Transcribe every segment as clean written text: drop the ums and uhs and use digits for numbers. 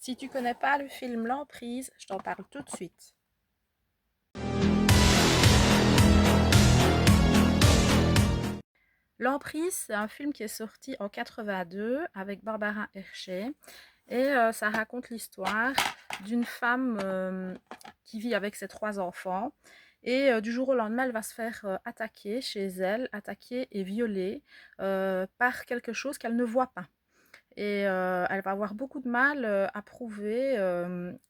Si tu connais pas le film L'Emprise, je t'en parle tout de suite. L'Emprise, c'est un film qui est sorti en 82 avec Barbara Hershey et ça raconte l'histoire d'une femme qui vit avec ses 3 enfants et du jour au lendemain, elle va se faire attaquer chez elle, attaquer et violer par quelque chose qu'elle ne voit pas. Et elle va avoir beaucoup de mal à prouver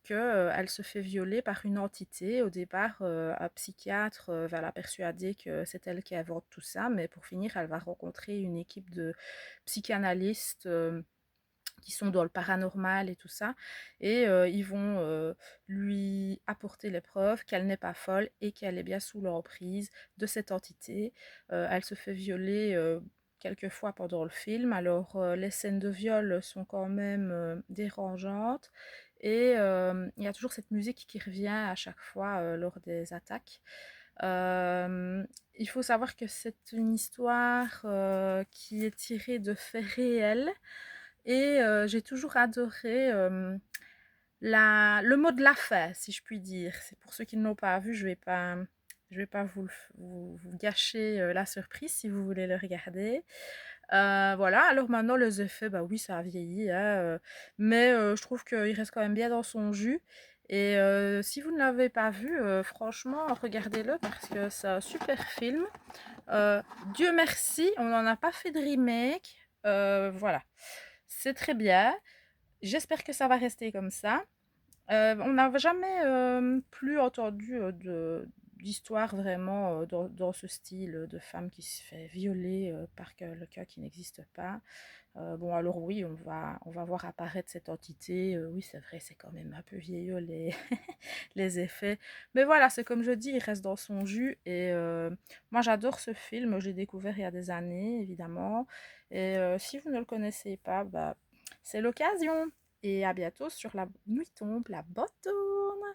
qu'elle se fait violer par une entité. Au départ, un psychiatre va la persuader que c'est elle qui invente tout ça, mais pour finir, elle va rencontrer une équipe de psychanalystes qui sont dans le paranormal et tout ça, et ils vont lui apporter les preuves qu'elle n'est pas folle et qu'elle est bien sous l'emprise de cette entité. Elle se fait violer quelques fois pendant le film, alors les scènes de viol sont quand même dérangeantes, et il y a toujours cette musique qui revient à chaque fois lors des attaques. Euh, il faut savoir que c'est une histoire qui est tirée de faits réels, et j'ai toujours adoré le mot de la fin, si je puis dire. C'est pour ceux qui ne l'ont pas vu, je vais pas vous gâcher la surprise si vous voulez le regarder. Voilà, alors maintenant les effets, bah oui, ça a vieilli, hein, mais je trouve qu'il reste quand même bien dans son jus. Et si vous ne l'avez pas vu, franchement, regardez-le parce que c'est un super film. Euh, Dieu merci, on n'en a pas fait de remake. Voilà, c'est très bien. J'espère que ça va rester comme ça. On n'a jamais plus entendu d'histoire vraiment dans ce style de femme qui se fait violer par quelqu'un qui n'existe pas. Bon, alors oui, on va voir apparaître cette entité. Oui, c'est vrai, c'est quand même un peu vieillot les effets. Mais voilà, c'est comme je dis, il reste dans son jus. Et moi, j'adore ce film. J'ai découvert il y a des années, évidemment. Et si vous ne le connaissez pas, bah, c'est l'occasion. Et à bientôt sur La Nuit tombe, la botte tourne.